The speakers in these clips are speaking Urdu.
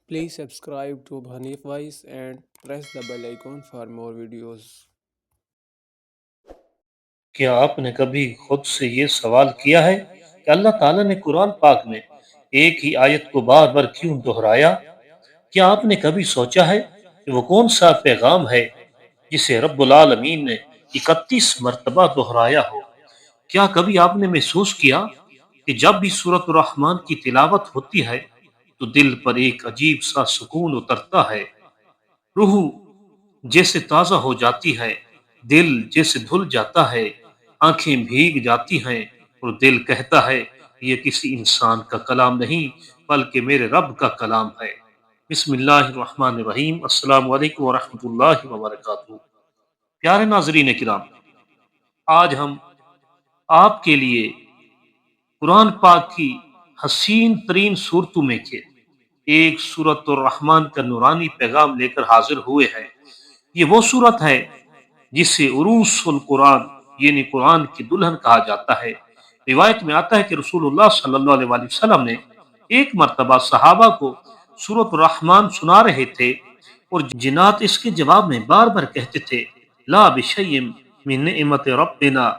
Please subscribe to Bhanif Voice and press the bell icon for more videos. کیا آپ نے کبھی خود سے یہ سوال کیا ہے کہ اللہ تعالیٰ نے قرآن پاک میں ایک ہی آیت کو بار بار کیوں دہرایا؟ کیا آپ نے کبھی سوچا ہے کہ وہ کون سا پیغام ہے جسے رب العالمین نے 31 مرتبہ دہرایا ہو؟ کیا کبھی آپ نے محسوس کیا کہ جب بھی سورۃ الرحمن کی تلاوت ہوتی ہے تو دل پر ایک عجیب سا سکون اترتا ہے، روح جیسے تازہ ہو جاتی ہے، دل جیسے دھل جاتا ہے، آنکھیں بھیگ جاتی ہیں اور دل کہتا ہے یہ کسی انسان کا کلام نہیں بلکہ میرے رب کا کلام ہے۔ بسم اللہ الرحمن الرحیم۔ السلام علیکم ورحمۃ اللہ وبرکاتہ۔ پیارے ناظرین کرام، آج ہم آپ کے لیے قرآن پاک کی حسین ترین صورتوں میں سے ایک سورۃ الرحمن کا نورانی پیغام لے کر حاضر ہوئے ہیں۔ یہ وہ صورت ہے جسے عروس القرآن یعنی قرآن کی دلہن کہا جاتا ہے۔ روایت میں آتا ہے کہ رسول اللہ صلی اللہ علیہ وآلہ وسلم نے ایک مرتبہ صحابہ کو سورۃ الرحمن سنا رہے تھے اور جنات اس کے جواب میں بار بار کہتے تھے لا بشیء من نعمت ربنا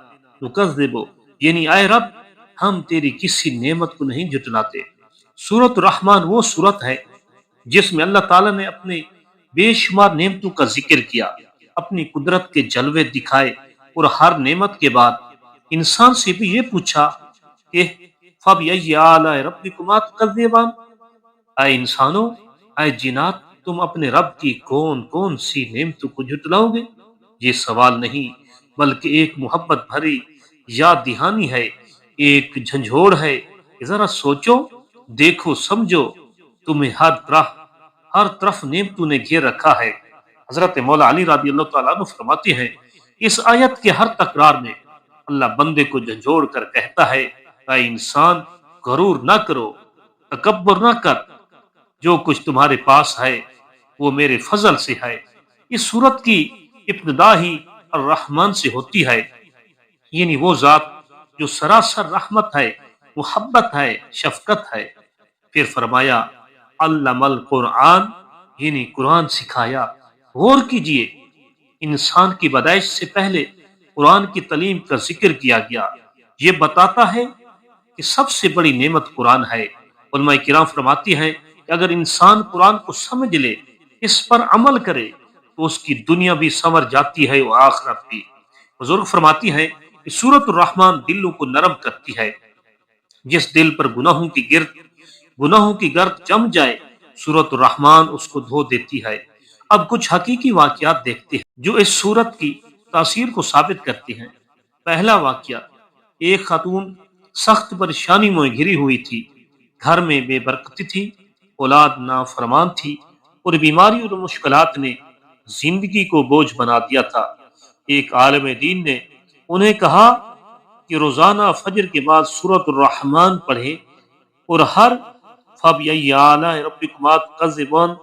نکذب، یعنی اے رب ہم تیری کسی نعمت کو نہیں جھٹلاتے۔ سورۃ الرحمن وہ سورت ہے جس میں اللہ تعالیٰ نے اپنے بے شمار نعمتوں کا ذکر کیا، اپنی قدرت کے جلوے دکھائے اور ہر نعمت کے بعد انسان سے بھی یہ پوچھا کہ فَبِأَيِّ آلَاءِ رَبِّكُمَا تُكَذِّبَانِ، اے انسانوں، اے جنات، تم اپنے رب کی کون کون سی نعمتوں کو جھٹلاؤ گے؟ یہ سوال نہیں بلکہ ایک محبت بھری یاد دہانی ہے، ایک جھنجھوڑ ہے کہ ذرا سوچو، دیکھو، سمجھو، تمہیں ہر طرف نعمتوں نے گھیر رکھا ہے۔ حضرت مولا علی رضی اللہ تعالیٰ عنہ فرماتے ہیں اس آیت کے ہر تکرار میں اللہ بندے کو جھنجھوڑ کر کہتا ہے اے انسان، غرور نہ کرو، تکبر نہ کر، جو کچھ تمہارے پاس ہے وہ میرے فضل سے ہے۔ اس صورت کی ابتدا ہی الرحمن سے ہوتی ہے، یعنی وہ ذات جو سراسر رحمت ہے، محبت ہے، شفقت ہے۔ پھر فرمایا علم القرآن، یعنی قرآن سکھایا۔ غور کیجئے، انسان کی پیدائش سے پہلے قرآن کی تعلیم کا ذکر کیا گیا۔ یہ بتاتا ہے کہ سب سے بڑی نعمت قرآن ہے۔ علماء کرام فرماتی ہیں کہ اگر انسان قرآن کو سمجھ لے، اس پر عمل کرے، تو اس کی دنیا بھی سنور جاتی ہے اور آخرت بھی۔ بزرگ فرماتی ہیں کہ سورۃ الرحمن دلوں کو نرم کرتی ہے۔ جس دل پر گناہوں کی گرد جم جائے، سورۃ الرحمن اس کو دھو دیتی ہے۔ اب کچھ حقیقی واقعات دیکھتے ہیں جو اس سورت کی تاثیر کو ثابت کرتے ہیں۔ پہلا واقعہ، ایک خاتون سخت پریشانی میں گھری ہوئی تھی، گھر میں بے برکتی تھی، اولاد نافرمان تھی اور بیماری اور مشکلات نے زندگی کو بوجھ بنا دیا تھا۔ ایک عالم دین نے انہیں کہا کہ روزانہ فجر کے بعد سورۃ الرحمن پڑھے اور ہر فَبِأَيِّ آلَاءِ رَبِّكُمَا تُكَذِّبَانِ